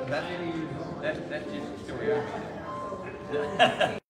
That's just the way I mean it.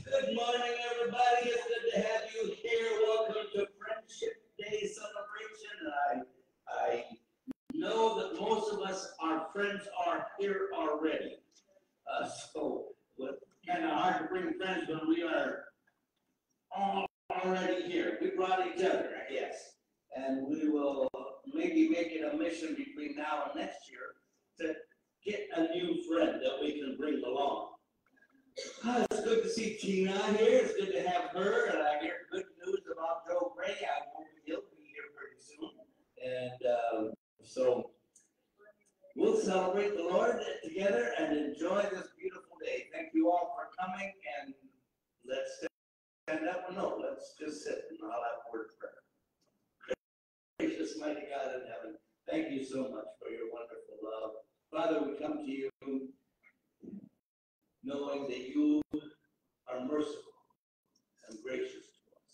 Good morning, everybody. It's good to have you here. Welcome to Friendship Day celebration. I know that most of us, our friends, are here already. So it's kind of hard to bring friends when we are all already here. We brought each other, I guess. And we will maybe make it a mission between now and next year to get a new friend that we can bring along. It's good to see Tina here. It's good to have her. And I hear good news about Joe Gray. I hope he'll be here pretty soon. And so we'll celebrate the Lord together and enjoy this beautiful day. Thank you all for coming. And let's stand up and no, let's just sit and I'll have a word of prayer. Gracious, mighty God in heaven, thank you so much for your wonderful love. Father, we come to you knowing that you are merciful and gracious to us.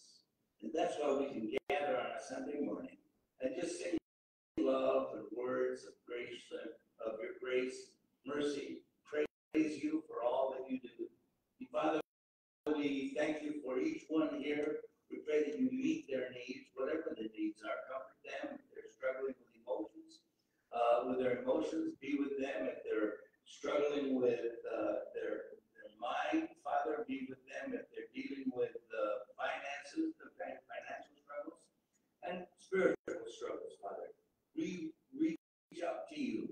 And that's why we can gather on a Sunday morning and just sing love and words of grace, of your grace, mercy, praise you for all that you do. And Father, we thank you for each one here. We pray that you meet their needs, whatever the needs are. Comfort them if they're struggling with their emotions. Be with them if they're struggling with their mind. Father, be with them if they're dealing with finances, the financial struggles, and spiritual struggles, Father. We reach out to you.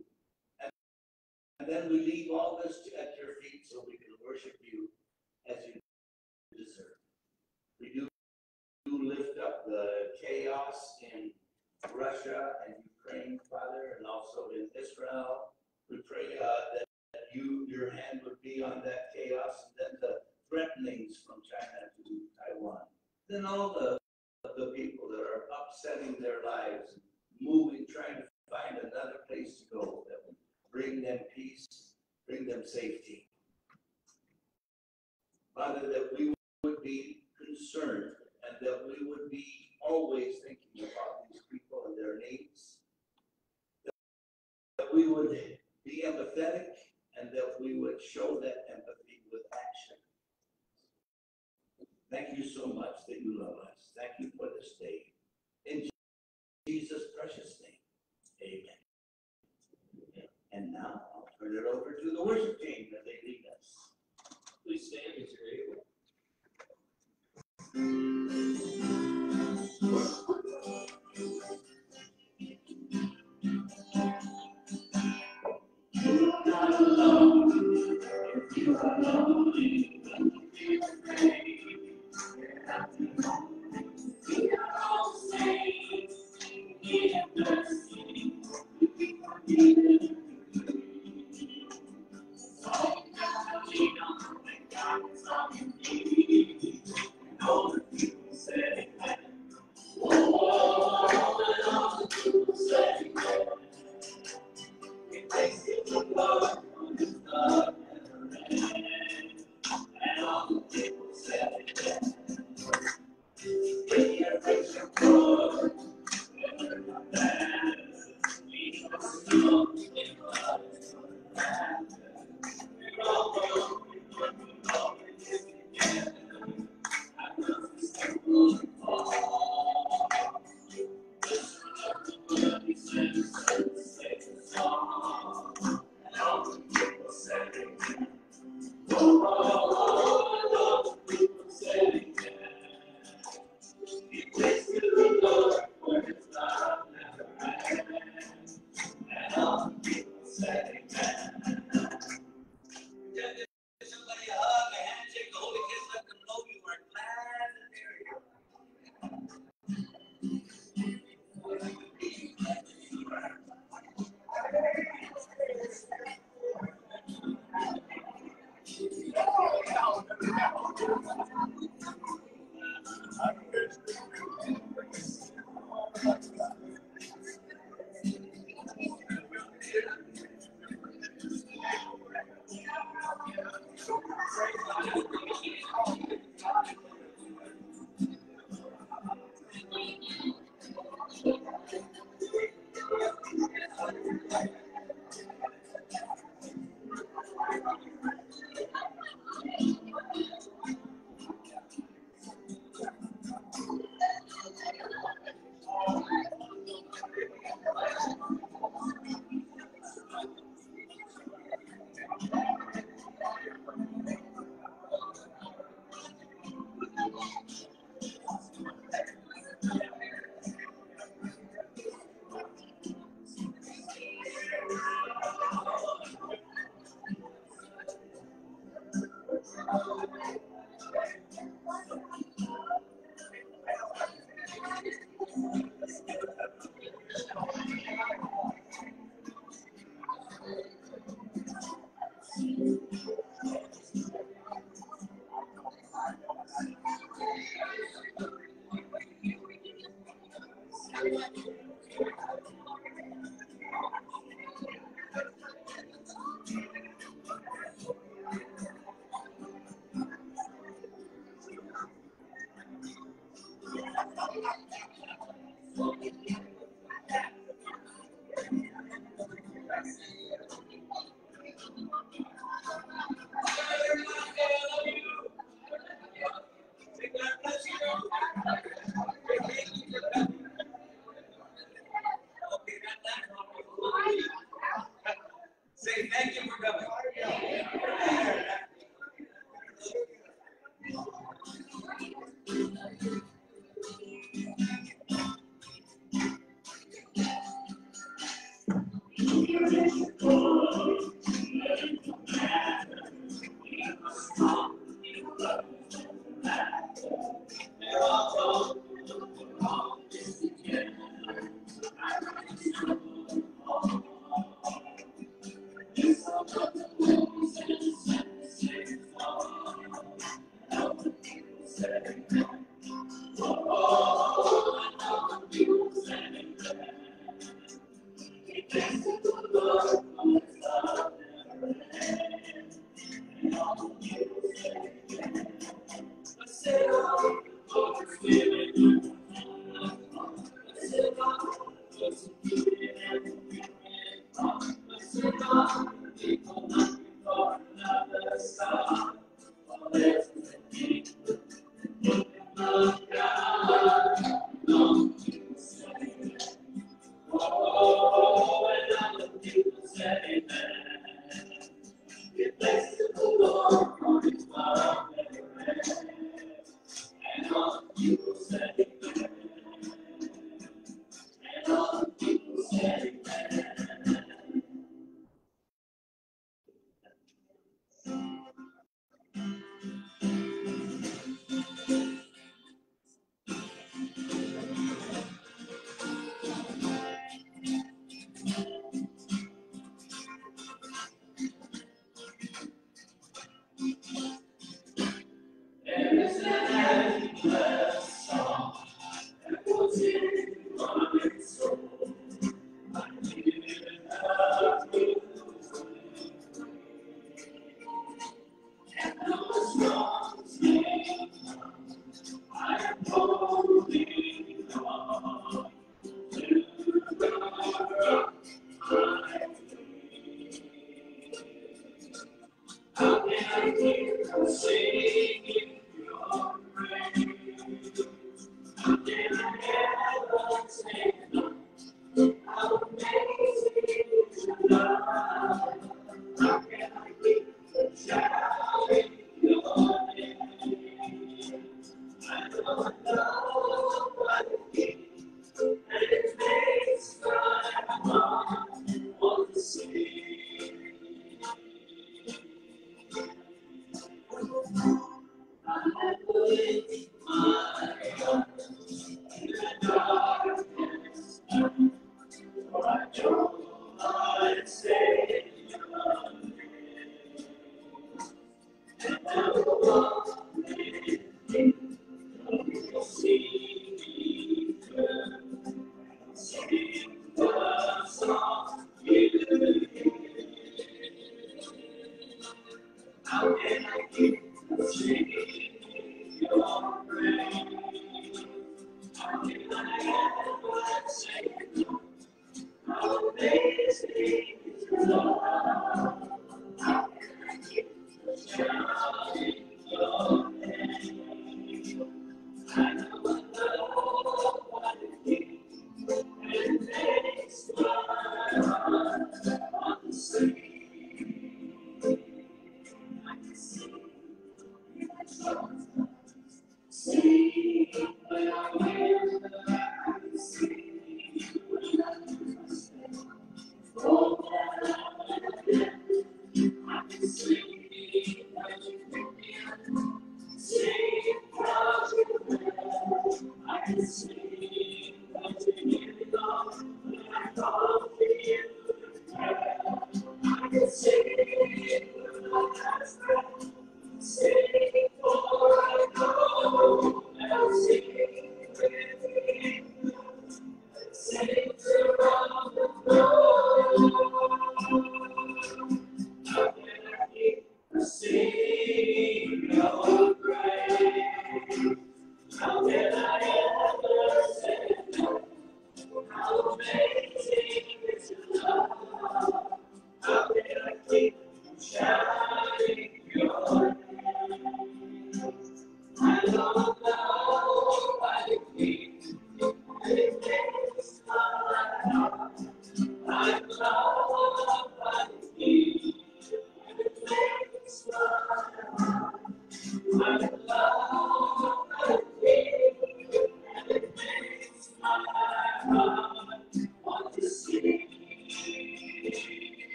And then we leave all this at your feet so we can worship you as you deserve. We do lift up the chaos in Russia and Ukraine, Father, and also in Israel. We pray, God, that your hand would be on that chaos, and then the threatenings from China to Taiwan. Then all the people that are upsetting their lives, moving, trying to find another place to go that would bring them peace, bring them safety. Father, that we would be concerned and that we would be always thinking about these people and their needs. That we would be empathetic and that we would show that empathy with action. Thank you so much that you love us. Thank you for this day. In Jesus' precious name, amen. And now I'll turn it over to the worship team as they lead us. Please stand as you're able. You're not alone. If you are lonely, don't be afraid. You're not alone. We are all saved. Say thank you for coming.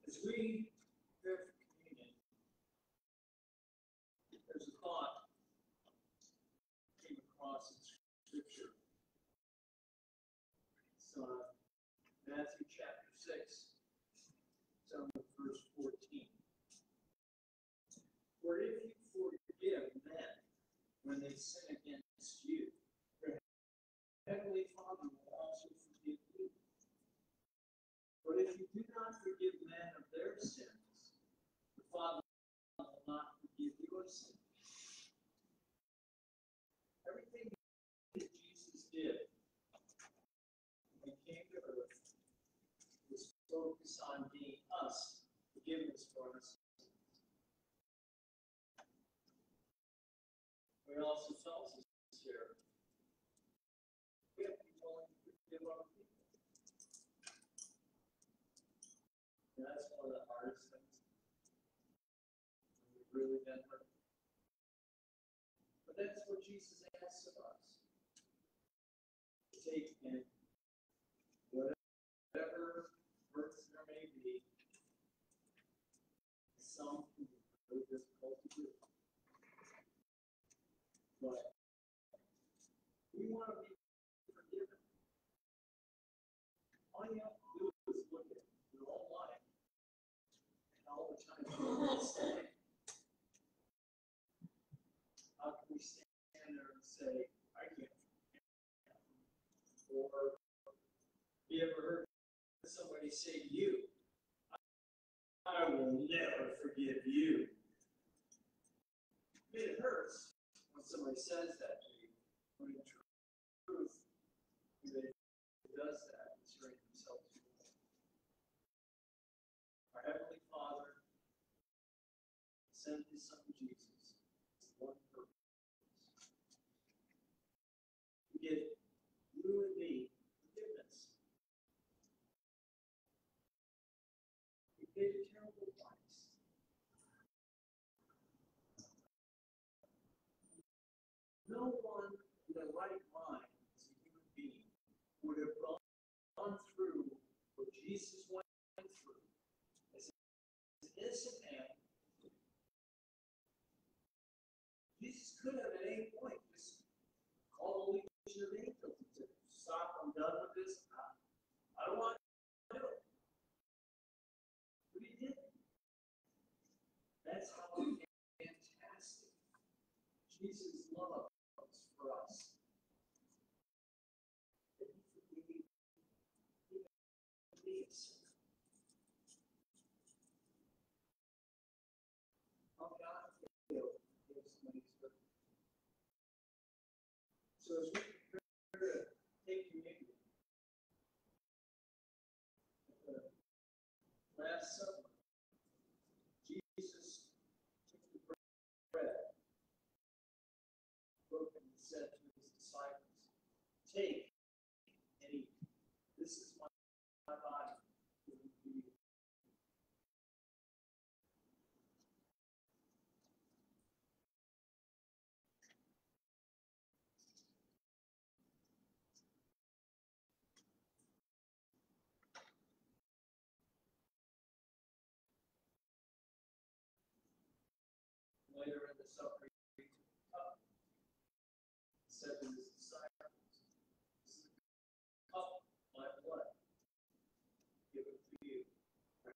As we prepare for communion, there's a thought came across in 6, down to verse 14. For if you forgive men when they sin against you, your heavenly Father will also forgive you. But if you do not forgive men of their sins, the Father will not forgive your sins. Everything that Jesus did when he came to earth was focused on being us, forgiveness for us. It also tells us here, we have to be willing to forgive other people. And that's one of the hardest things. We've really been hurt. But that's what Jesus asks of us. To take in whatever hurts there may be, some can be really difficult to do. But we want to be forgiven. All you have to do is look at your own life and all the time you say, how can we stand there and say, I can't forgive? Or you ever heard somebody say to you, I will never forgive you? I mean, it hurts when somebody says that to you. When in truth, who does that is hurting himself too. Our Heavenly Father sent His Son Jesus for one purpose: to give you and me forgiveness. He paid a terrible price. No one in their right mind as a human being would have gone through what Jesus went through as an innocent man. Jesus could have at any point just called a legion of angels and said, stop, I'm done with this. I don't want to do it. But He didn't. That's how fantastic Jesus' love was for us. That He forgave even me, a sinner. How God forgive somebody's hurt. So as we prepare to take communion, at the Last Supper, Jesus took the bread, broke it, and said to His disciples, take and eat. This is my body given for you. Later in the supper, He took the cup and said to His disciples, this is the cup of my blood given for you. And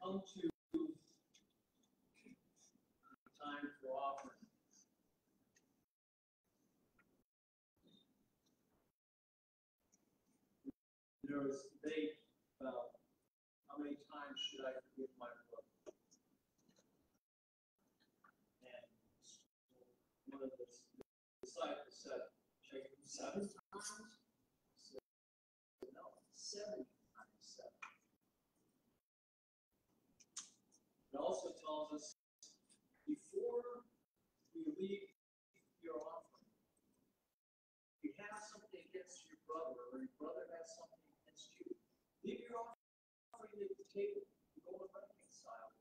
come to time for offering. There was debate about how many times should I forgive my brother. And one of the disciples said, should I give him 7 times? He said, no, 70 times 7. It also tells us, before we leave your offering, if you have something against your brother, or your brother has something against you, leave your offering at the table and go and reconcile.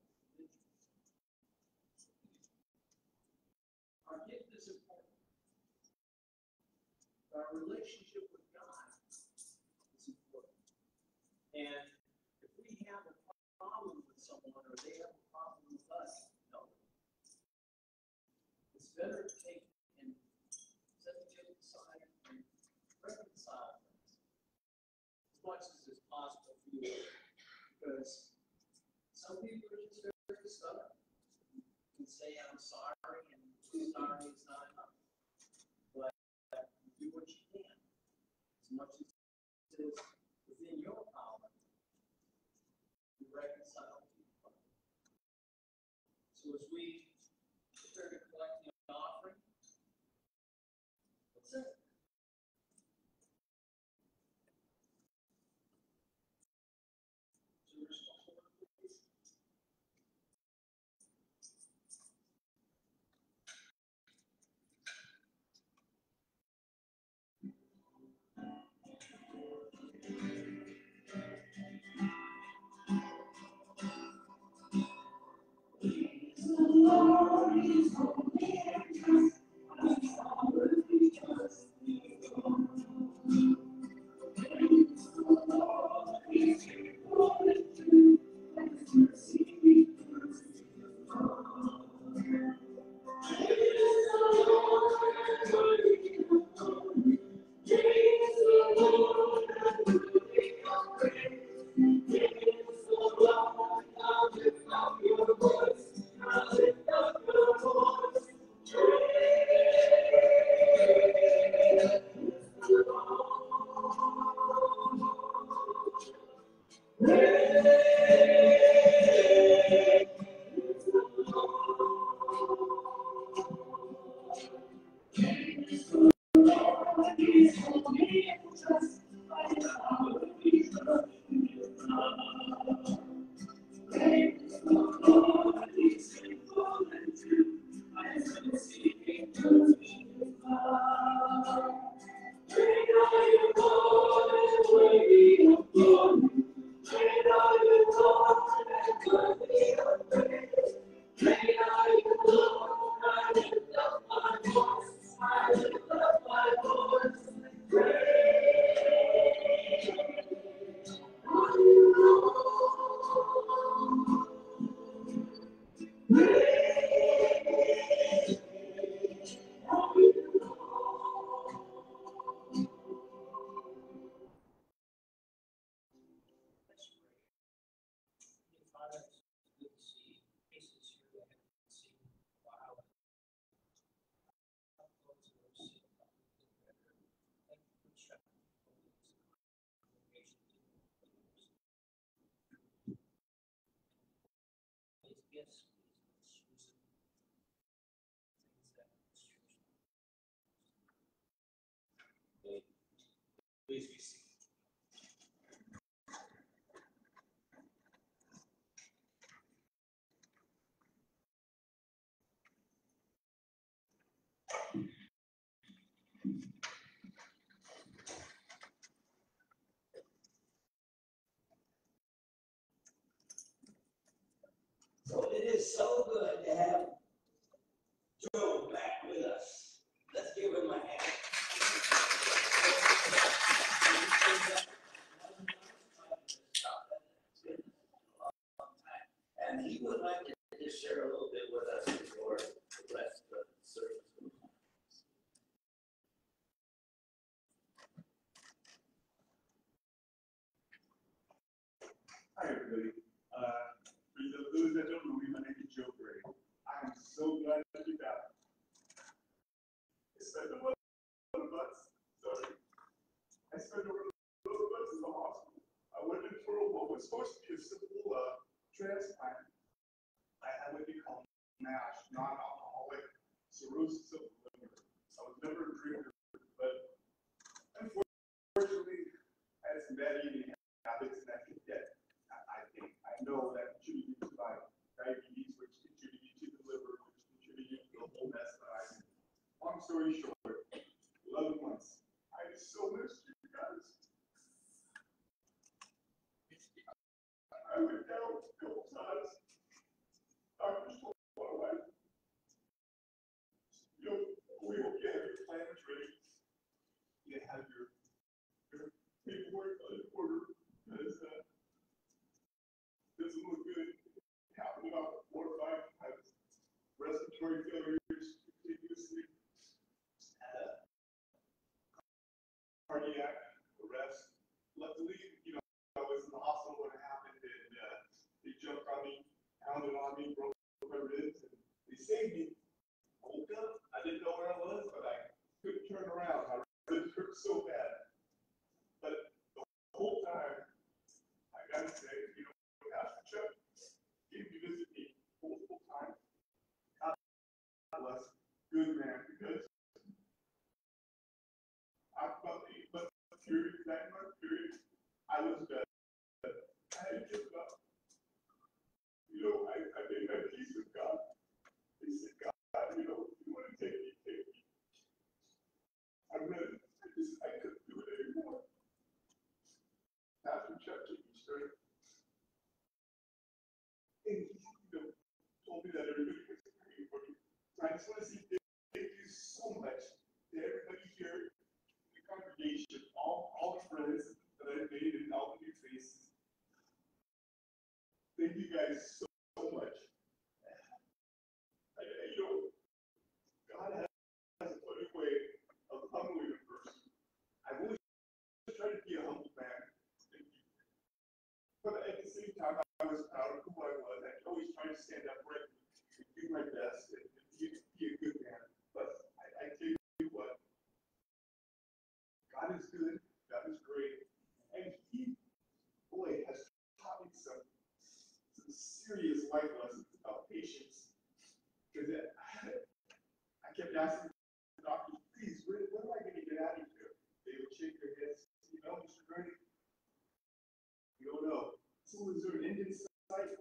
better to take and set the chip aside and reconcile things as much as is possible for you. Because some people are just very stubborn and say, I'm sorry, and sorry is not enough. But you do what you can, as much as it is within your power to reconcile people. So as we prepare to collect the offering, that's it. So responsible, please. Father, it's good to see faces here that I haven't seen in a while. Help those who are sick, help them feel better. Thank you for strengthening the congregation to do things. Please, yes, please, let's choose things that this church needs. Please be seated. So it is so good to have Joe back with us. Let's give him a hand. And he would like to just share a little bit with us before the rest of the service. Hi, everybody. For those that don't know me, my name is Joe Gray. I am so glad to be back. I spent over 12 months, sorry. I spent over 12 months in the hospital. I went in for what was supposed to be a simple transplant. I had what they call NASH, non-alcoholic cirrhosis of the liver. I was never a drinker, but unfortunately, I had some bad eating habits and that could get. I know that contributed to my diabetes, which contributed to the liver, which contributed to the whole mess that I'm in. Long story short, 11 months. I so missed you guys. I went down a couple times. Doctors told my wife, we hope you have your plans ready. You have your paperwork in order, because doesn't look good. It happened about 4 or 5 times. Respiratory failures, continuous told me that everybody was praying for me. So I just want to say thank you so much to everybody here in the congregation, all the friends that I've made and all the new faces. Thank you guys so much. You know, God has a funny way of humbling a person. I've always tried to be a humble man. But at the same time, I was proud of who I was. I always tried to stand up for it and do my best and be a good man. But I tell you what, God is good, God is great, and He, boy, has taught me some serious life lessons about patience. Because I kept asking the doctors, please, when am I going to get out of here? They would shake their heads, you know, Mr. Gurney, we don't know. So is there an end in sight?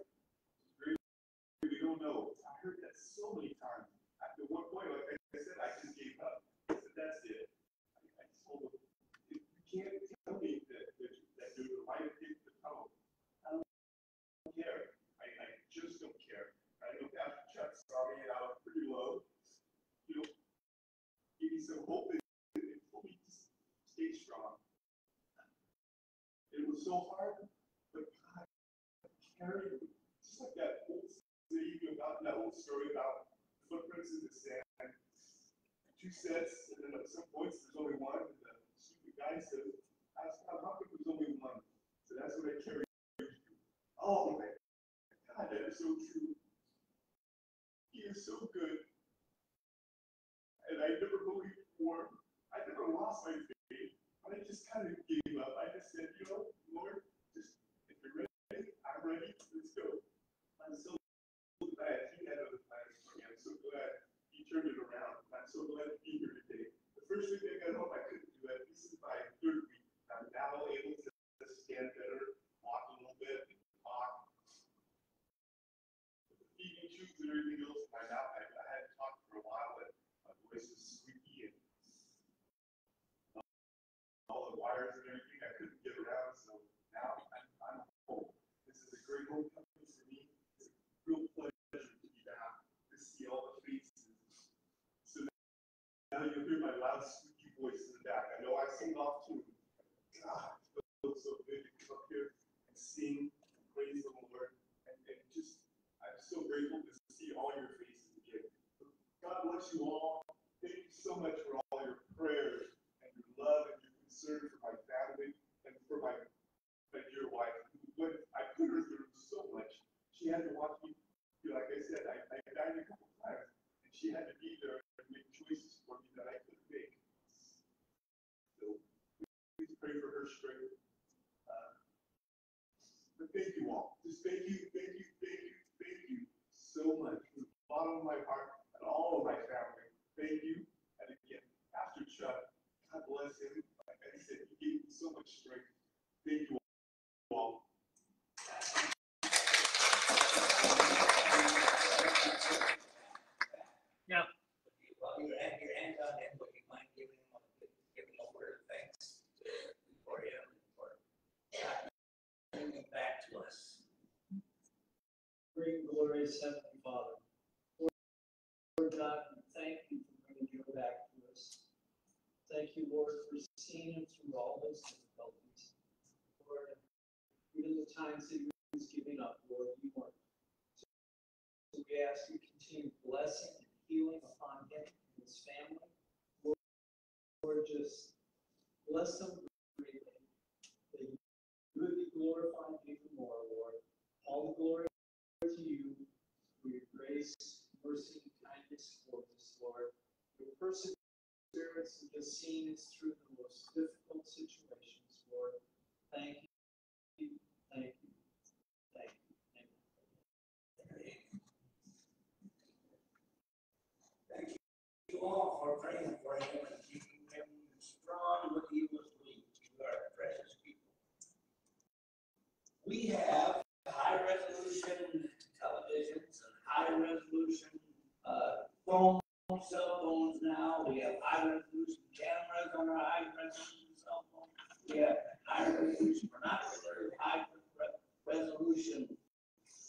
We don't know. I heard that so many times. At one point, like I said, I just gave up. I said, that's it. I told them, you can't tell me that you're the light at the end of the tunnel. I don't care. I just don't care. I know Pastor Chuck saw me and I was pretty low. You know, gave me some hope and told me to stay strong. It was so hard, but God carried me. Just like that old saying about that old story about the footprints in the sand. Two sets, and then at some points there's only one. And the stupid guy says, "How come there's only one?" So that's what I carried. Oh my God, that is so true. He is so good. And I never believed before. I never lost my faith. But I just kind of gave up. I just said, you know, Lord, just if you're ready, I'm ready. Let's go. I'm so glad He had other plans for me. I'm so glad He turned it around. I'm so glad to be here today. The first week I got home, I couldn't do it. This is my third week. I'm now able to stand better, walk a little bit, talk. Eating tubes and everything else in my mouth. I hadn't talked for a while, but my voice is squeaky and all the wires and everything. I couldn't get around, so now I'm home. This is a great homecoming for me. It's a real pleasure to be back, to see all the faces. So now you'll hear my loud, squeaky voice in the back. I know I sing off too. God, it feels so good to come up here and sing and praise the Lord. And just, I'm so grateful to see all your faces again. God bless you all. Thank you so much for all your prayers and your love and your concern for my family and for my dear wife. I put her through so much. She had to watch me, like I said, I died a couple times, and she had to be there and make choices for me that I couldn't make. So please pray for her strength. But thank you all. Just thank you so much from the bottom of my heart and all of my family. Thank you. And again, Pastor Chuck, God bless him. Like I said, he gave me so much strength. Thank you all. Now, While you have your hand on him, would you mind giving him a word of thanks for him, for bringing back to us? great, glorious Heavenly Father, Lord God, we thank you for bringing you back to us. Thank you, Lord, for seeing him through all those difficulties. Lord, even the times that he was giving up, Lord, you weren't. So we ask you to continue blessing and healing upon him and his family. Lord, just bless them greatly. That you would be glorified even more, Lord. All the glory to you for your grace, mercy, and kindness towards us, Lord. Your perseverance in just seeing us through the most difficult situations, Lord. Thank you, thank you, thank you. Amen. Thank you all for praying for him and keeping him strong when he was weak. You are precious people. We have high resolution televisions and high resolution cell phones now. We have high resolution cameras on our high resolution cell phones. We have high resolution, binoculars, high resolution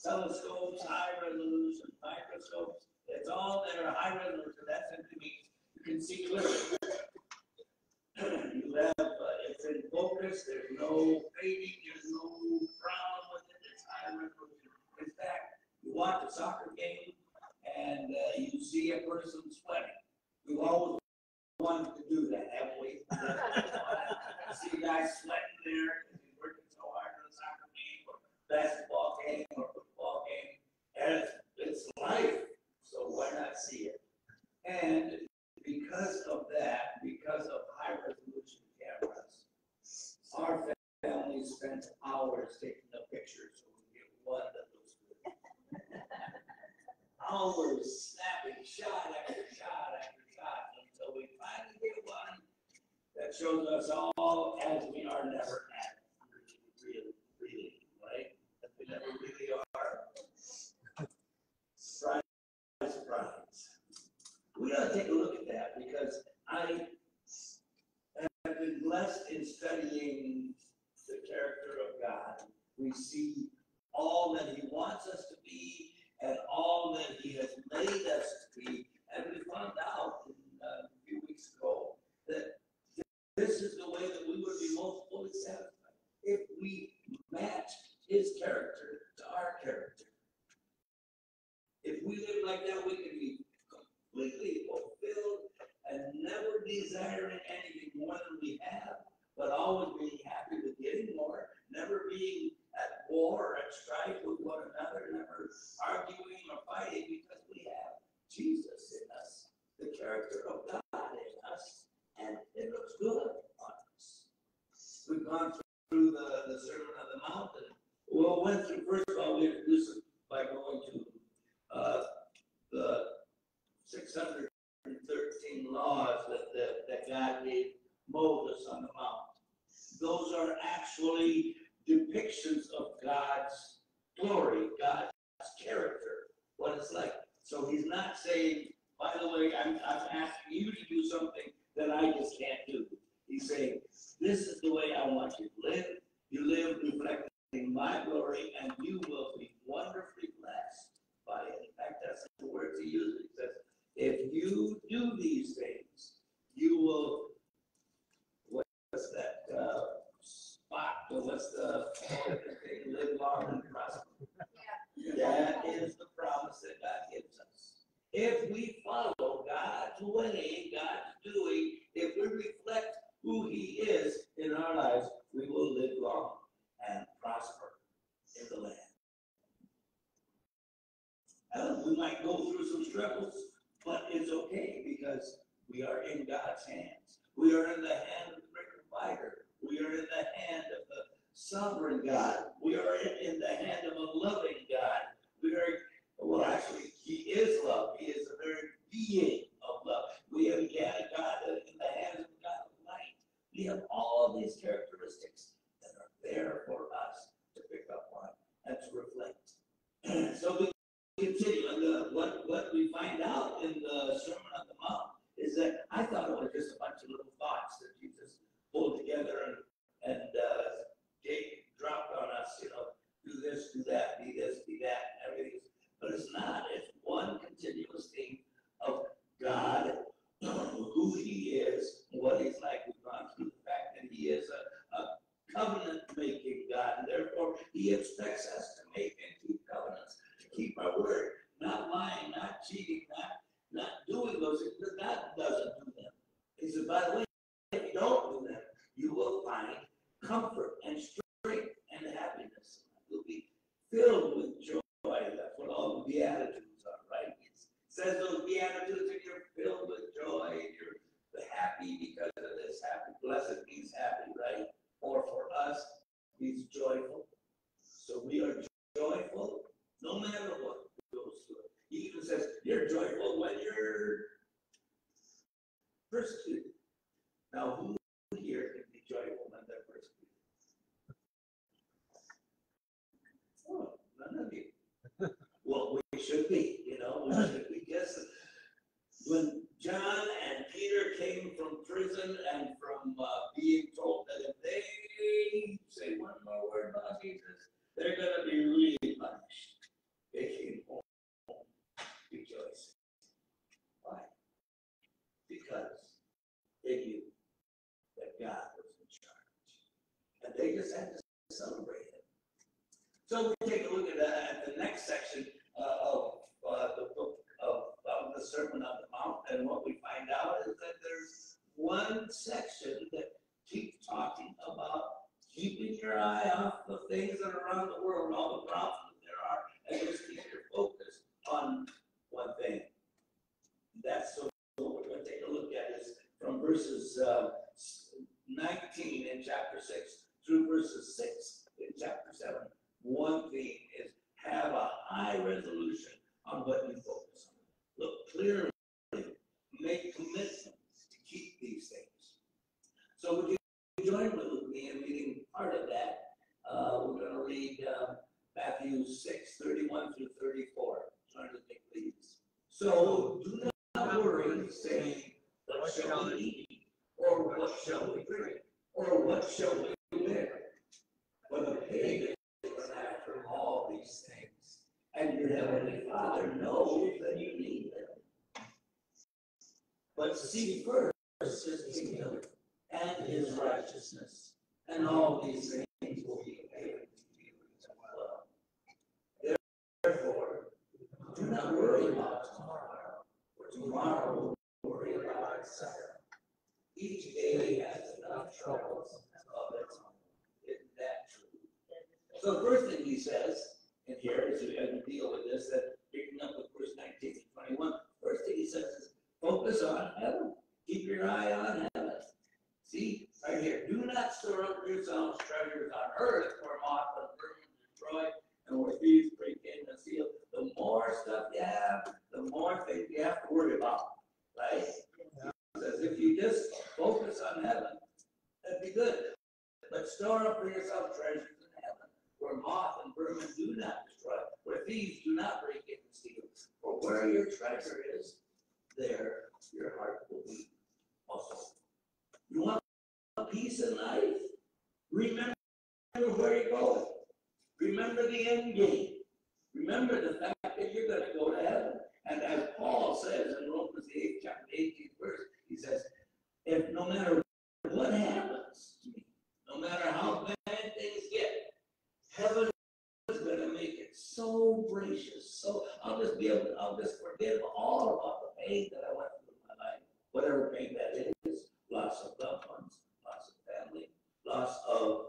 telescopes. telescopes, high resolution, microscopes, it's all there, high resolution, that simply means you can see clearly. You have, it's in focus, there's no fading, there's no problem with it, it's high resolution. In fact, you watch a soccer game and you see a person sweating. We've always wanted to do that, haven't we? See guys sweating there because he's working so hard on a soccer game or basketball game or football game, and it's life, so why not see it? And because of that, because of high resolution cameras, our family spent hours taking a picture so we get one that looks good. Hours snapping shot after shot after shot until we finally get one that shows us all as we are never at, really, right? As we never really are. Surprise, surprise. We gotta take a look at that because I have been blessed in studying the character of God. We see all that He wants us to be and all that He has made us to be. And we found out a few weeks ago that this is the way that we would be most fully satisfied if we match His character to our character. If we live like that, we can be completely fulfilled and never desiring anything more than we have, but always being happy with getting more, never being at war or at strife with one another, never arguing or fighting because we have Jesus in us, the character of God in us, and it looks good on us. We've gone through the Sermon on the Mount, and well, went through, first of all, we introduced it by going to the 613 laws that God gave Moses on the Mount. Those are actually depictions of God's glory, God's character, what it's like. So He's not saying, by the way, I'm asking you to do something that I just can't do. He's saying, this is the way I want you to live. You live reflecting my glory, and you will be wonderfully blessed by it. In fact, that's the words He uses. He says, if you do these things, you will, what's that spot, what's the thing, live long and prosper. Yeah. That is the promise that God gives us. If we follow God's way, God's doing, if we reflect who He is in our lives, we will live long and prosper in the land. We might go through some struggles, but it's okay because we are in God's hands. We are in the hand of the great provider. We are in the hand of the sovereign God. We are in the hand of a loving God. We are, well, actually, He is love. He is the very being of love. We have a God in the hands of the God of light. We have all these characteristics that are there for us to pick up on and to reflect. So we continue, and what we find out in the Sermon on the Mount is that I thought it was just a bunch of little thoughts that Jesus pulled together and dropped on us, do this, do that, be this, be that, and everything. But it's not. It's one continuous theme of God, who He is, what He's like. We've gone through the fact that He is a covenant-making God, and therefore He expects us to make and keep covenants, to keep our word, not lying, not cheating, not doing those things, because God doesn't do them. He said, by the way, if you don't do them, you will find comfort and strength and happiness. You'll be filled with joy. That's what all the Beatitudes are, right? It says those Beatitudes, and you're filled with joy, and you're happy because of this. Happy, blessed means happy, right? Or for us, means joyful. So we are joyful no matter what goes through it. He even says, you're joyful when you're persecuted. Now, who here can be joyful when they're persecuted? Oh, none of you. Well, we should be, we should be. Guess when John and Peter came from prison and from being told that if they say one more word about Jesus, they're going to be really punished. resolution on what you focus on. Look clearly, make commitments to keep these things. So would you join with me in reading part of that? We're going to read Matthew 6:31 through 34. Turn to me, please. So do not worry, saying, what shall we eat? Or what shall we drink? Or what shall we wear? For the pagans run after all these things, and your heavenly Father knows that you need them. But seek first his kingdom and his righteousness, and all these things will be added to you as well. Therefore, do not worry about tomorrow, for tomorrow will worry about itself. Each day has enough troubles of its own. Isn't that true? So the first thing he says in here is we have to deal with this, that picking up with verse 19 and 21, first thing he says is focus on heaven. Keep your eye on heaven. See, right here, do not store up for yourselves treasures on earth where moth and vermin destroy and where thieves break in and steal. The more stuff you have, the more things you have to worry about, right? Says if you just focus on heaven, that'd be good. But store up for yourself treasures in heaven, where moth and vermin do not destroy, where thieves do not break in and steal. For where your treasure is, there your heart will be also. You want peace in life? Remember where you're going. Remember the end game. Remember the fact that you're going to go to heaven. And as Paul says in Romans the 8th chapter, 18th verse, he says, if no matter what happens to me, no matter how bad things get, heaven is going to make it so gracious. So I'll just forget all about the pain that I went through in my life, whatever pain that is, loss of loved ones, loss of family, loss of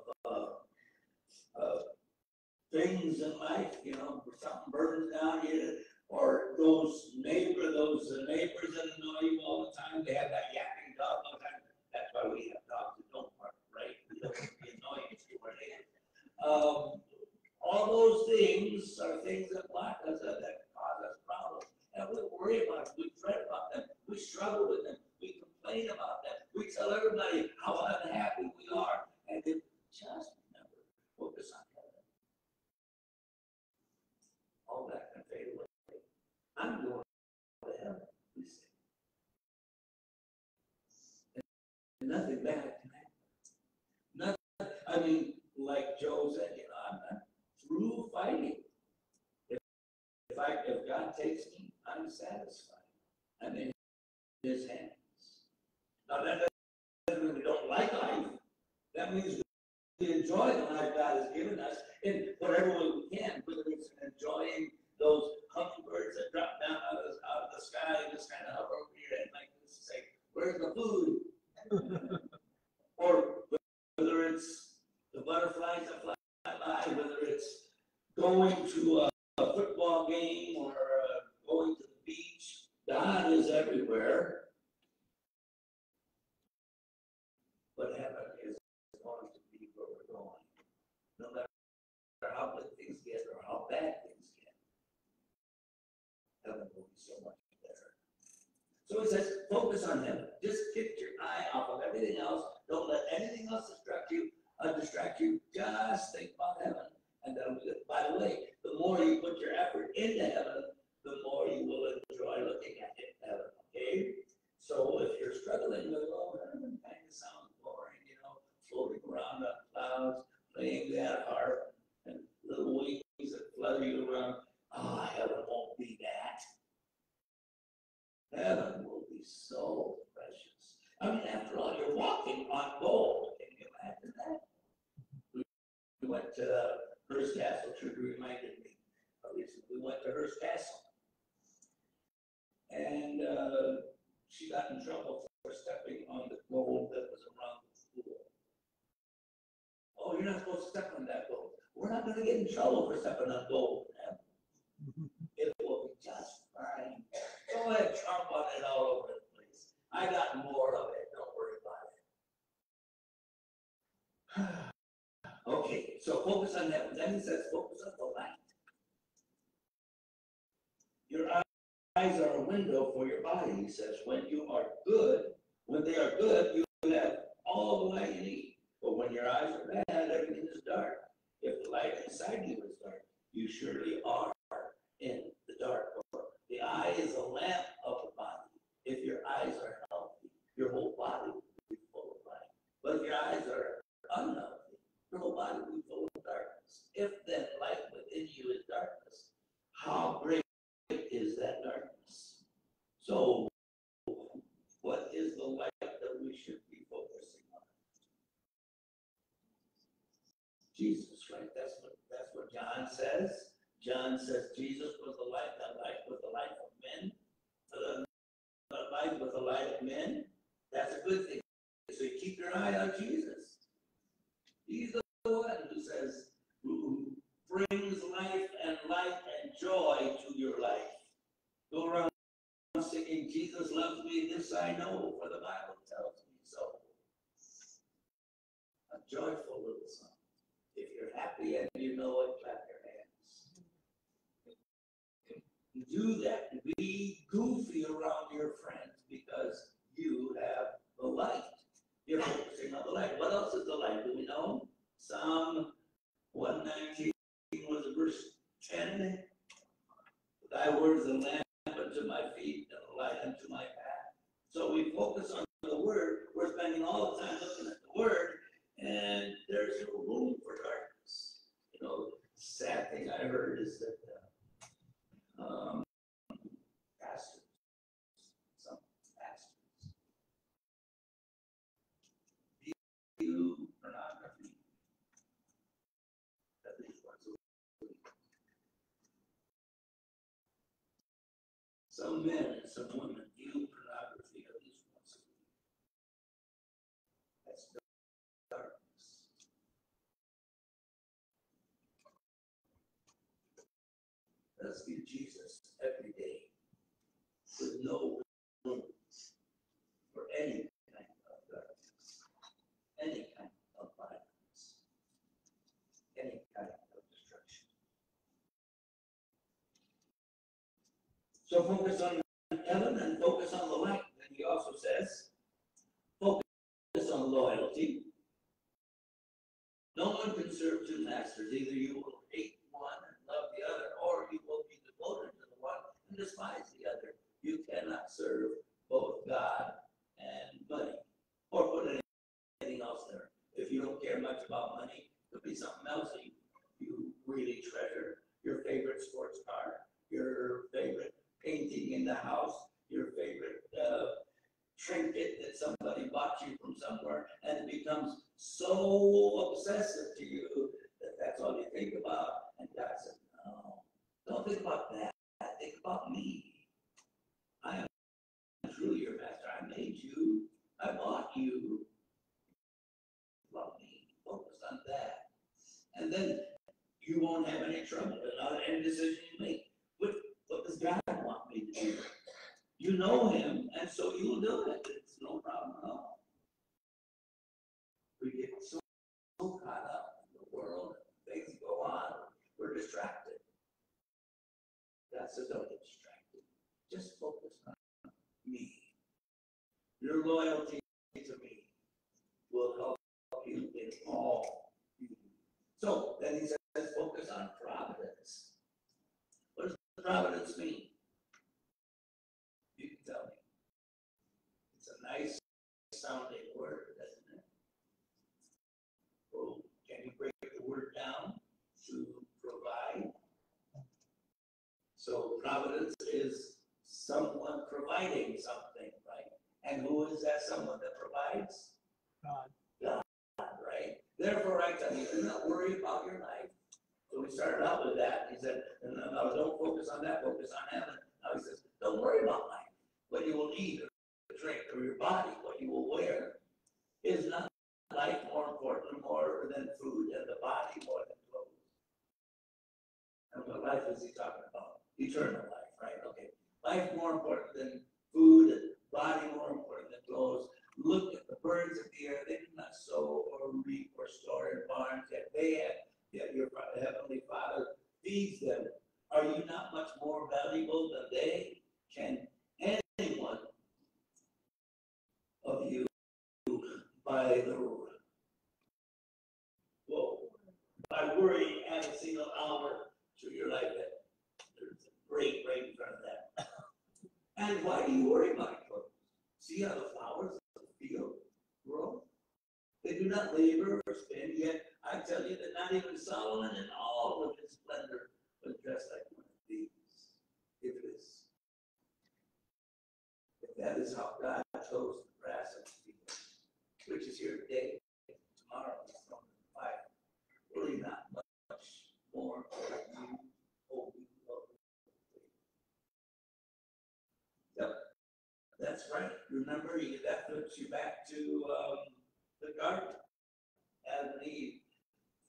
things in life, you know, something burns down here, or those neighbors that annoy you all the time. They have that yapping dog all the time. That's why we have dogs that don't bark, right? We don't want to be annoying to where they are. All those things are things that block us, that cause us problems. And we worry about them, we fret about them, we struggle with them, we complain about them, we tell everybody how unhappy we are. And then just remember, focus on heaven. All that can fade away. I'm going to heaven, we say. And nothing bad can happen. Nothing, I mean, like Joe said, you know, I'm through fighting. If God takes me, I'm satisfied. I'm in his hands. Now that doesn't mean we don't like life. That means we enjoy the life God has given us in whatever way we can, whether it's enjoying those hummingbirds that drop down out of the sky and just kind of hover over your head like this and say, where's the food? Or whether it's the butterflies that fly by, whether it's going to a football game or going to the beach. God is everywhere. But heaven is going to be where we're going. No matter how good things get or how bad things get, heaven will be so much better. So it says, focus on heaven. Just get your eye off of everything else. Don't let anything else distract you. Just think about heaven. And that'll be good. By the way, the more you put your effort into heaven, the more you will enjoy looking at it, heaven. Okay? So if you're struggling with, oh, heaven kind of sounds boring, you know, floating around the clouds, playing that harp, and little wings that flutter you around, heaven won't be that. Heaven will be so precious. I mean, after all, you're walking on gold. Can you imagine that? We went to Hearst Castle. Trudy reminded me recently. We went to Hearst Castle. And she got in trouble for stepping on the gold that was around the pool. Oh, you're not supposed to step on that gold. We're not going to get in trouble for stepping on gold, man. It will be just fine. Go ahead, tromp on it all over the place. I got more of it. Don't worry about it. Okay, so focus on that. Then he says, focus on the light. Your eyes are a window for your body, he says. When they are good, you have all the light you need. But when your eyes are bad, everything is dark. If the light inside you is dark, you surely are in the dark. The eye is a lamp of the body. If your eyes are healthy, your whole body will be full of light. But if your eyes are unhealthy, your whole body will be full of darkness. If then light within you is darkness, how great is that darkness? So, what is the light that we should be focusing on? Jesus, right? That's what John says. John says Jesus was the light. That light was the light of men. The light was the light of men. That's a good thing. So you keep your eye on Jesus. He's the one who says, who brings life and light and joy to your life. Go around singing, Jesus loves me, this I know, for the Bible tells me so. A joyful little song. If you're happy and you know it, clap your hands. Do that. Be goofy around your friends because you have the light. You're focusing on the light. What else is the light? Do we know? Psalm 119 was verse 10. Thy word is a lamp unto my feet and a light unto my path. So we focus on the word. We're spending all the time looking at the word, and there's no room for darkness. You know, the sad thing I heard is that pastors, some pastors, view pornography at least once a week. Some men and some women view pornography at least once a week. That's darkness. Let's view Jesus every day with no room for any kind of darkness, any kind of violence, any kind of destruction. So focus on heaven and focus on the light. And he also says, focus on loyalty. No one can serve two masters. Either you will hate one and love the other, or you will be devoted to the one and despise the other. You cannot serve both God and money, or put anything else there. If you don't care much about money, it could be something else that you really treasure. Your favorite sports car, your favorite painting in the house, your favorite trinket that somebody bought you from somewhere, and it becomes so obsessive to you that that's all you think about. And God said, no, don't think about that. Think about me. I am truly your master. I made you. I bought you. Love me. Focus on that. And then you won't have any trouble in any decision you make. What does God want me to do? You know him, and so you'll do it. It's no problem at all. We get so caught up in the world, things go on, we're distracted. God says, don't get distracted. Just focus on me. Your loyalty to me will help you in all you do. So then he says, focus on providence. What does providence mean? You can tell me. It's a nice sounding word, isn't it? Well, can you break the word down to provide? So providence is someone providing something, right? And who is that someone that provides? God. God, right? Therefore, I tell you, do not worry about your life. So we started out with that. He said, no, don't focus on that, focus on heaven. Now he says, don't worry about life. What you will eat or drink, or your body, what you will wear. Is not life more important more than food, and the body more than clothes? And what life is he talking about? Eternal life, right? Okay. Life more important than food, and body more important than clothes. Look at the birds of the air. They do not sow or reap or store in barns, yet your heavenly Father feeds them. Are you not much more more valuable than they, can anyone of you by the by worrying add a single hour to your life? There's a great right in front of that. And why do you worry about clothes? See how the flowers of the field grow? They do not labor or spin, yet I tell you that not even Solomon in all of his splendor was dressed like one of these. If that is how God chose the grass of the field, which is here today, tomorrow is thrown in the fire, really not much more for you, oh, you love it. Yep, that's right. Remember, that puts you back to the garden. Adam and Eve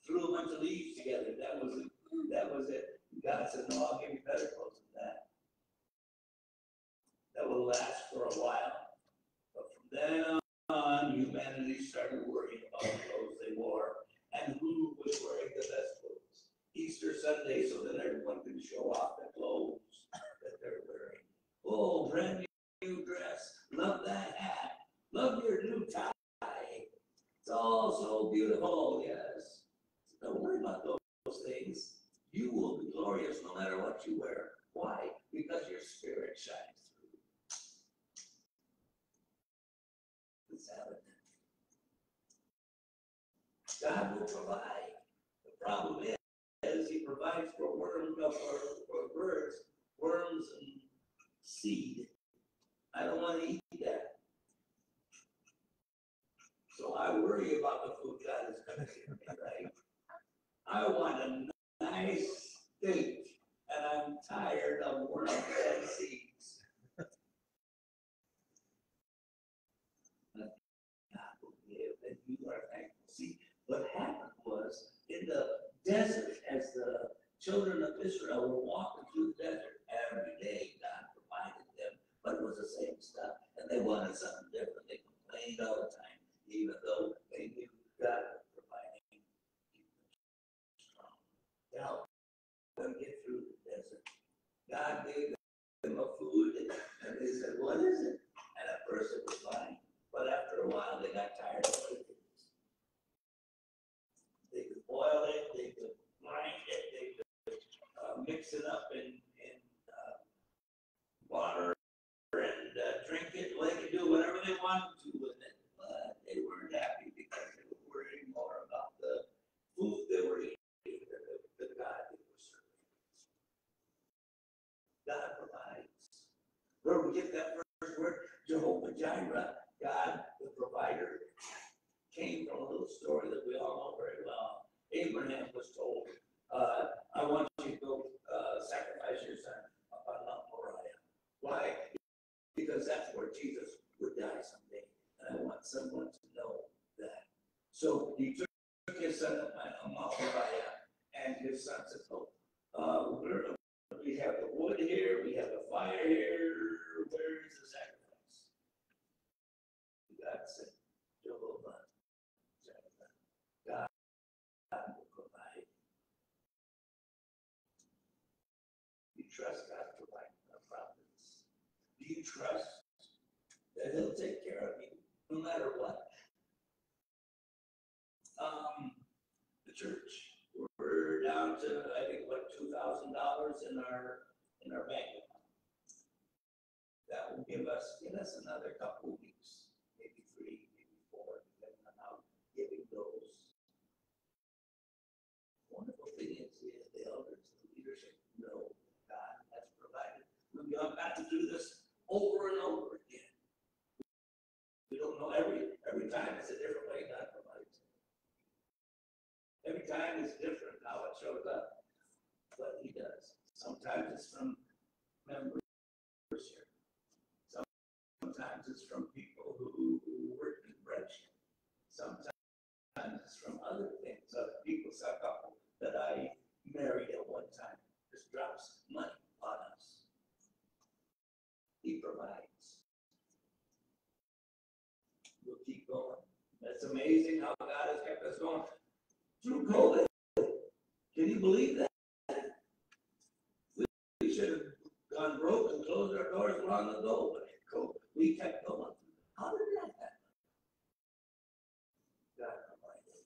threw a bunch of leaves together. That was it. God said, no, I'll give you better clothes than that. That will last for a while. But from then on, humanity started worrying about the clothes they wore and who was wearing the best clothes. Easter Sunday, so that everyone can show off the clothes that they're wearing. Oh, brand new dress. Love that hat. Love your new tie. It's all so beautiful, yes. So don't worry about those things. You will be glorious no matter what you wear. Why? Because your spirit shines through. Let's have it. God will provide. The problem is he provides for worms, for birds, worms and seed. I don't want to eat that. So I worry about the food God is going to give me, right? I want a nice steak, and I'm tired of worms and seeds. But God will give, and you are thankful. See, what happened was, in the desert, as the children of Israel were walking through the desert, every day God provided them, but it was the same stuff, and they wanted something different. They complained all the time, even though they knew God was providing, keep them strong. To help them get through the desert. God gave them a food, and they said, what is it? And at first it was fine, but after a while they got tired of it. They could boil it, they could grind it, they could mix it up in water and drink it. Well, they could do whatever they wanted to with it, but they weren't happy because they were worrying more about the food they were eating than the God they were serving. God provides. Where we get that first word, Jehovah Jireh, God the provider, came from a little story that we all know very well. Abraham was told, I want you to go sacrifice your son up on Mount Moriah. Why? Because that's where Jesus would die someday. And I want someone to know that. So he took his son up on Mount Moriah, and his son said, we have the wood here, we have the fire here, where is the sacrifice? God said, Jehovah, God will provide. You trust God to provide a providence. Do you trust that he'll take care of you no matter what? The church, we're down to, I think, what, $2,000 in our bank account. That will get us another couple of weeks, maybe 3, maybe 4, depending on how giving goes. Wonderful thing is the elders, the leadership know God has provided. We've gotten through this over and over again. We don't know every time it's a different way God provides. Every time is different how it shows up, but he does. Sometimes it's from members here. Sometimes it's from people who work in friendship. Sometimes it's from other things. Other people, a couple that I married at one time, just drops money on us. He provides. We'll keep going. It's amazing how God has kept us going through COVID. Can you believe that? We should have gone broke and closed our doors long ago, but we kept going. How did that happen? God Almighty.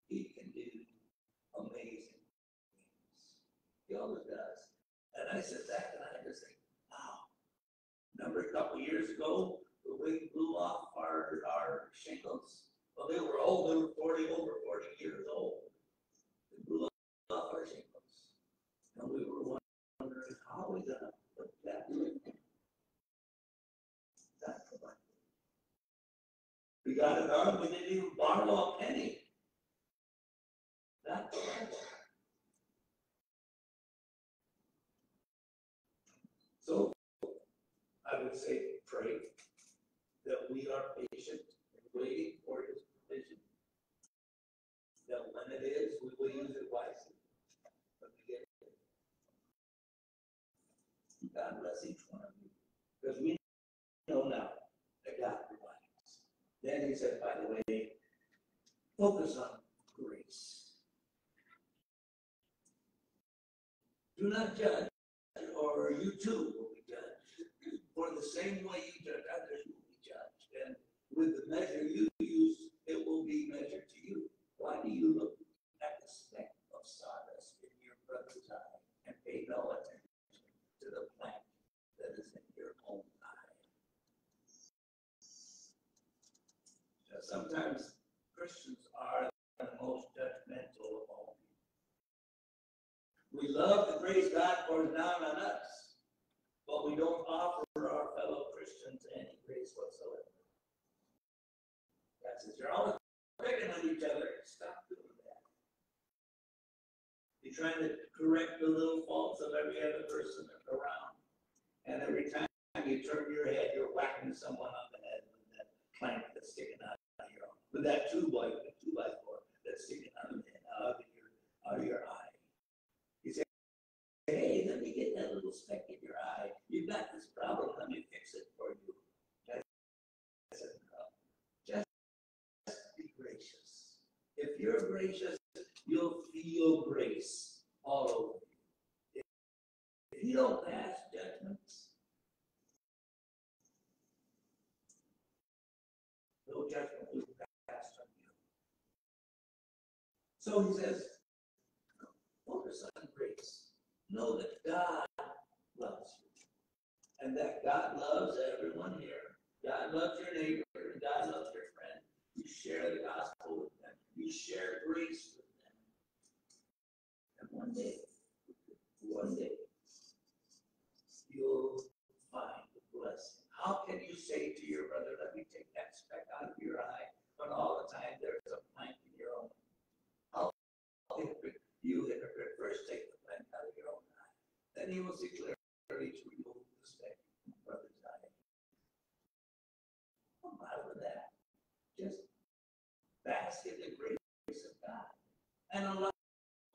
He can do amazing things. He always does. And I sit back and I just think, wow. Remember a couple years ago, the wind blew off our shingles? Well, they were old, they were over 40 years old. They blew off our shingles. And we were wondering, how are we going to put that in? That's the one. We got it done, we didn't even borrow a penny. That's the one. So, I would say, pray that we are patient and waiting for His provision. That when it is, we will use it wisely. When we get it. God bless each one of you. Because we know now that God provides. Then He said, by the way, focus on grace. Do not judge, or you too will be judged. For the same way you judge others, you will be judged. And with the measure you use, it will be measured to you. Why do you look at the speck of sawdust in your brother's eye and pay no attention to the plank that is in your own eye? Now, sometimes Christians are the most judgmental of all people. We love the grace God pours down on us, but we don't offer our fellow Christians any grace whatsoever. God says, you're always picking on each other. Stop doing that. You're trying to correct the little faults of every other person around. And every time you turn your head, you're whacking someone on the head with that plank that's sticking out of your arm. With that 2x4 that's sticking out of your eye. You say, hey, let me get that little speck in your eye. You've got this problem, let me fix it for you. I said, no. Just be gracious. If you're gracious, you'll feel grace all over you. If you don't pass judgments, no judgment will be passed on you. So he says, focus on grace. Know that God loves you. And that God loves everyone here. God loves your neighbor. God loves your friend. You share the gospel with them. You share grace with them. And one day, you'll find the blessing. How can you say to your brother, let me take that speck out of your eye, when all the time there's a plank in your own? How you hypocrite, first take the plank out of your own eye. Then He will see clearly to remove the speck from your brother's eye. Come out of that. Just bask in the grace of God. And allow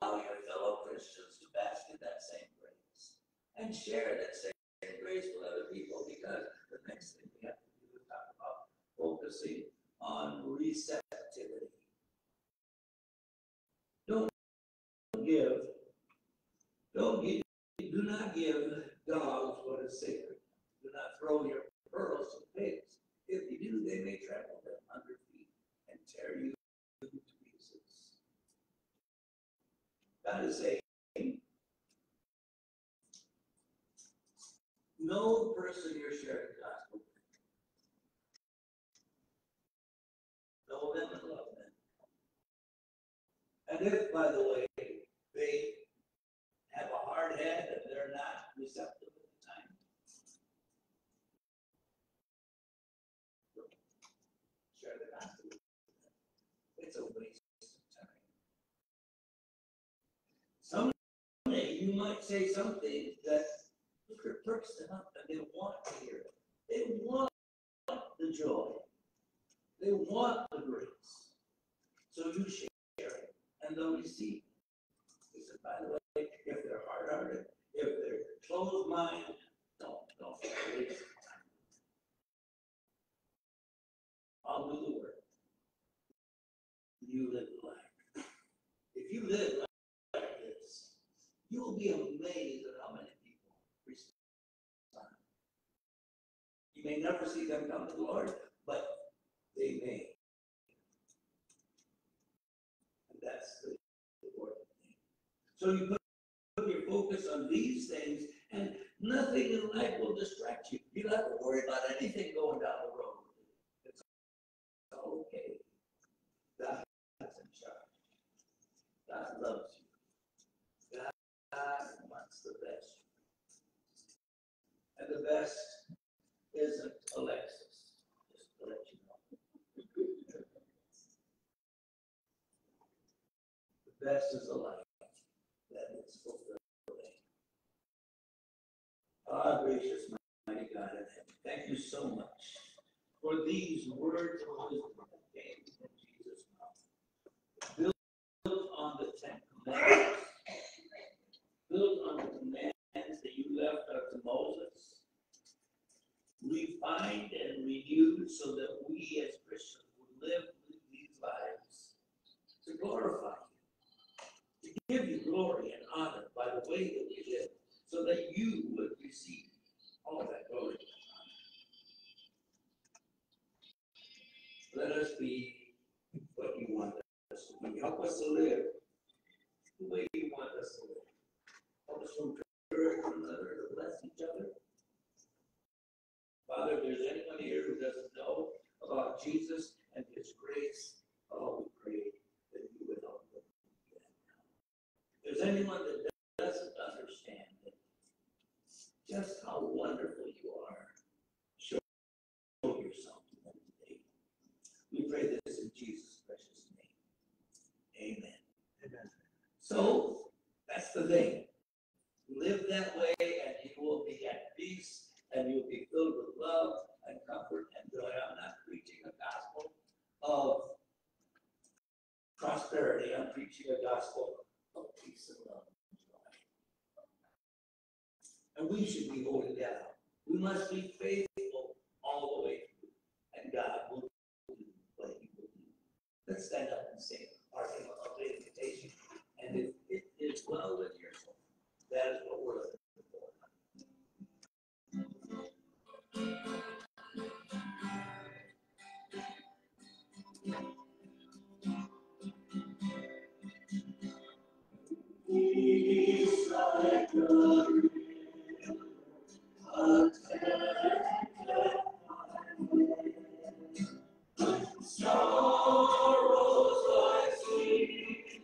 your fellow Christians to bask in that same grace. And share that same grace with other people, because the next thing we have to do is talk about focusing on receptivity. Do not give dogs what is sacred. Do not throw your pearls to pigs. If you do, they may trample them under feet and tear you to pieces. God is saying, know the person you're sharing the gospel with. Know them and love them. And if, by the way, they have a hard head and they're not receptive at the time, share the gospel with them. It's a waste of time. Someday you might say something that perks them up and they want to hear it. They want the joy. They want the grace. So you share it and they'll receive it. He said, by the way, if they're hard-hearted, if they're closed-minded, don't waste time. I'll do the work. You live the life. If you live like this, You will be amazed at how many people respond. You may never see them come to the Lord, but they may. And that's the important thing. So you put your focus on these things, and nothing in life will distract you. You don't have to worry about anything going down the road. It's okay. God's in charge. God loves you. God wants the best. And the best isn't Alexis, just to let you know. The best is a life that is fulfilling. Ah, gracious, mighty God in heaven, thank you so much for these words of wisdom that came from Jesus' mouth. Built on the Ten Commandments, built on the commands that you left out to Moses, refined and renewed so that we as Christians would live these lives to glorify you, to give you glory and honor by the way that we live, so that you would receive all that glory. Let us be what you want us to be. Help us to live the way you want us to live. Help us to encourage one another, to bless each other. Father, if there's anyone here who doesn't know about Jesus and his grace, oh, we pray that you would help them. If there's anyone that doesn't understand just how wonderful you are, show yourself to them today. We pray this in Jesus' precious name. Amen. Amen. So, that's the thing. Live that way and you will be at peace and you'll be filled with love and comfort and joy. I'm not preaching a gospel of prosperity. I'm preaching a gospel of peace and love and joy. And we should be holding that out. We must be faithful all the way through. And God will do what he will do. Let's stand up and sing our hymn of the invitation. And if it is well with your soul, that is what we're looking for. Peace like a river, sorrows like sea,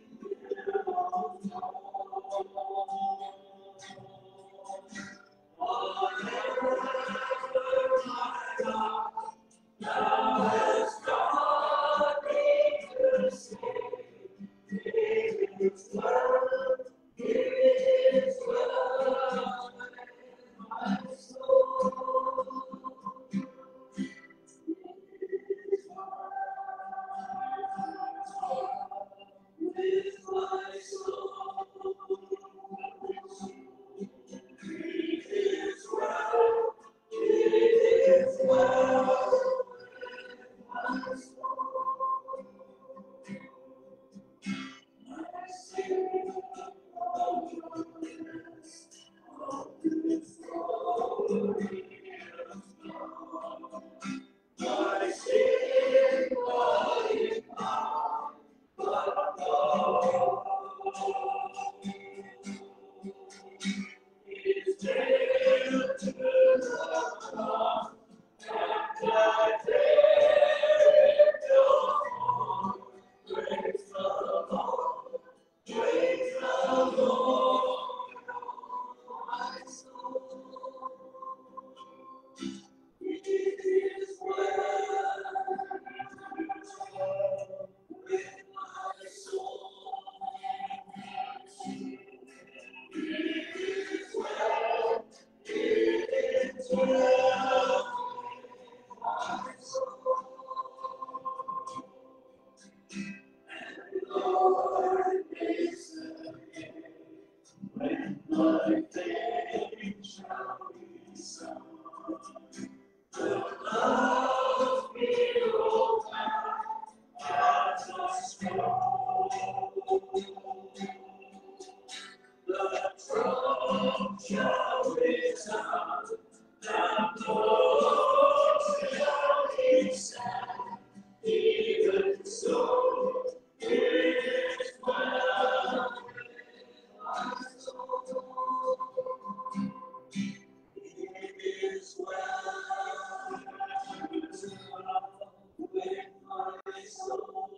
whatever my God, thou hast taught me to say, it is well, it is well with my soul. With my soul, it is well, it is well with my soul. My Savior, all goodness, all this glory of God. My sin, body, power, but God is nailed to the cross, and I bear it no more. Praise the Lord, praise the Lord, my soul. It is well with my soul. It is well, it is well with my soul. And Lord, hasten when my faith shall be sound. Love me, O God, as a strong, the shall resound, and those shall be sad. Even so, it is well with my soul. It is well with my soul.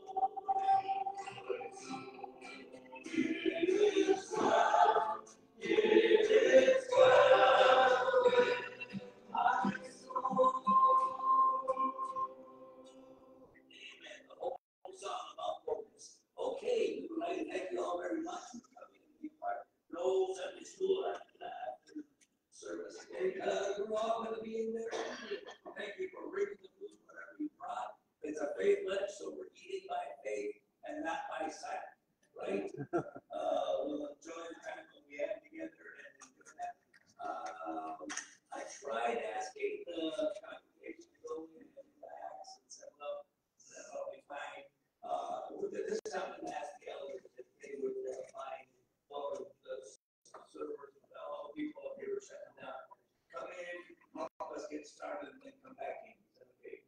It is well. It is well with my soul. Amen. The whole song about focus. Okay, we'd like to thank you all very much for coming and being part of no Sunday school after service. And we're all going to be in there. Thank you for bringing the food, whatever you brought. It's a faith lunch, so we're eating by faith and not by sight, right? We'll enjoy the time that we have together and do that. I tried asking the congregation to go in and relax and set up. That'll be fine. This time I'm going to ask the elders if they would find all of the servers and all the people up here shutting down. Come in, help us get started, and then come back in. Is that okay?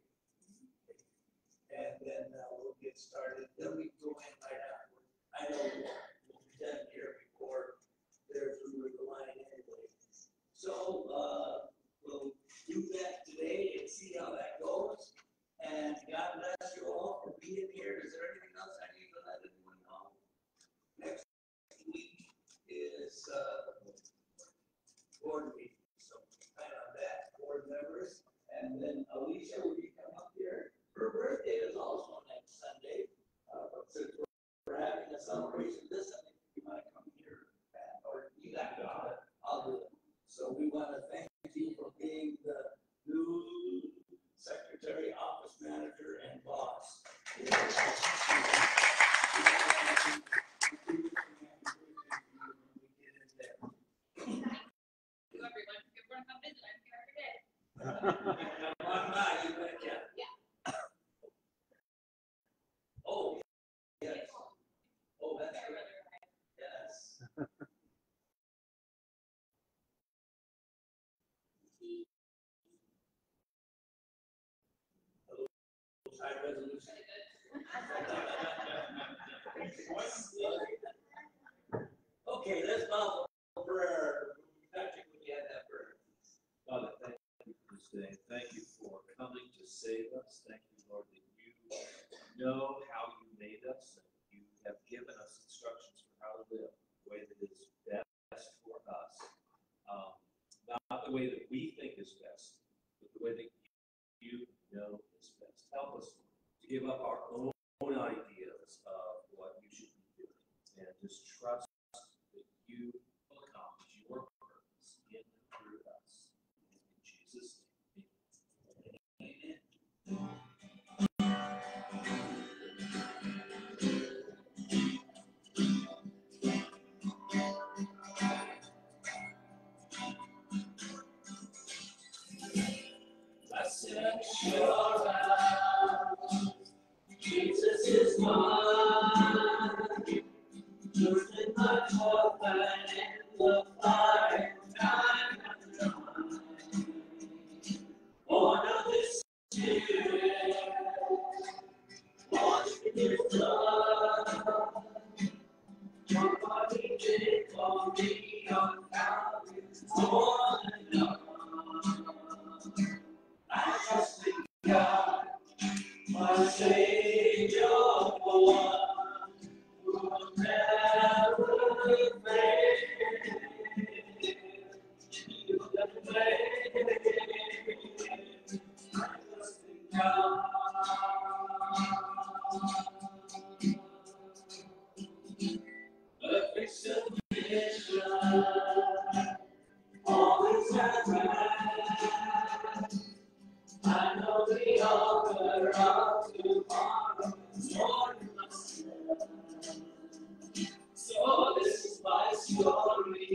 And then we'll get started. Then we can go in right afterwards. I know we'll be done here before they're through with the line anyway. So we'll do that today and see how that goes. And God bless you all for being here. Is there anything else I need to let anyone know? Next week is board meeting. So plan on that, board members. And then Alicia, will you come up here? Her birthday is also next Sunday. But since we're having a celebration this Sunday, you might come here. Or you got it. I'll do it. So we want to thank you for being the new secretary, office manager, and boss. Everyone come visit. I'm here every day. Come on by, you betcha. Yeah. Oh, yes. Oh, that's Very right. rare. Yes. High resolution. Okay, let's bow for prayer. Patrick, would you have that prayer? Father, thank you for this day. Thank you for coming to save us. Thank you, Lord, that you know how you made us and you have given us instructions for how to live the way that is best for us. Not the way that we think is best, but the way that you know is best. Help us to give up our own ideas of what you should be doing and just trust that you will accomplish your purpose in and through us. In Jesus' name, amen. Blessed assurance, Jesus is mine. Truth in my heart and in the fire, time and time. Born of the Spirit, washed in His blood. Your body did for me on Calvary, more than enough. I trust in God, my Savior, the one who will never fail. He will never fail. I trust in God. Perfect submission, always at rest. I know the author of tomorrow is Lord in my stead. So this is my story,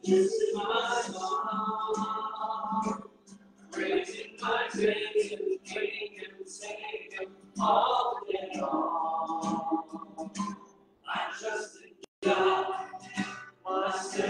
this is my song, praising my King and King and Savior all day long. I trust in God, my Savior.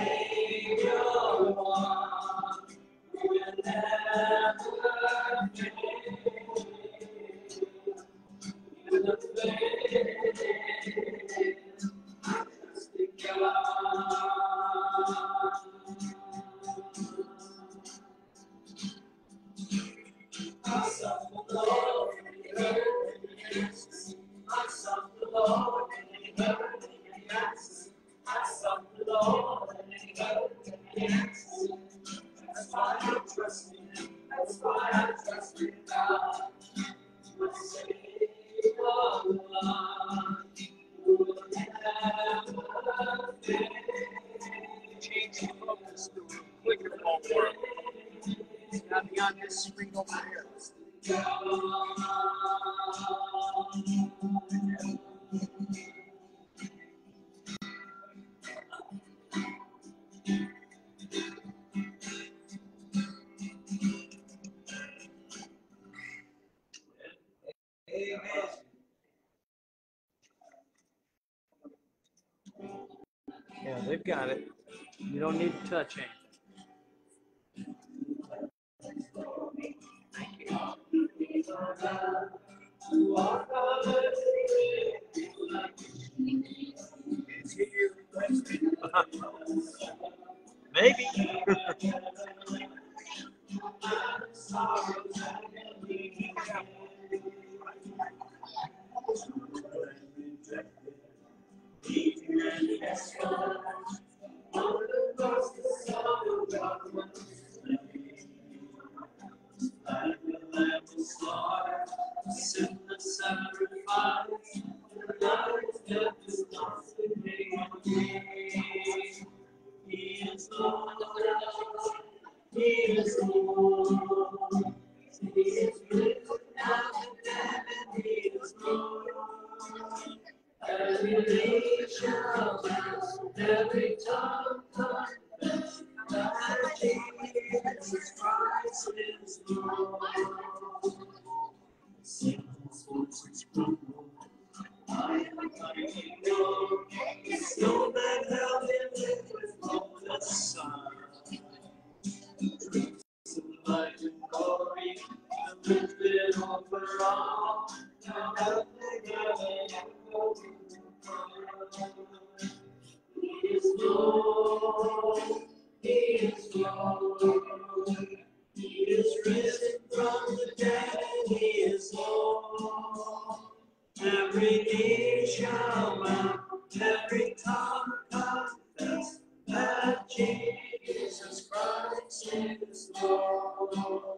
That's why I trust Him. That's why I trust in God. My Savior, one who will never fail. Change the focus to a quicker more. It's got me on this screen over here. Amen. Yeah, they've got it. You don't need to touch anything. Thank you. Maybe. Sinless sacrifice, life, death is nothing again. He is Lord, He is Lord, He is risen now in heaven, He is Lord. Every knee shall bow, every tongue confess that Jesus Christ is Lord. Saints, voices rumble, I am mighty Lord. The snow that held Him with the sun. Truths of light and glory, lifted over all. He is Lord, He is Lord. He is risen from the dead, He is Lord. Every knee shall bow, every tongue confess that Jesus Christ is Lord.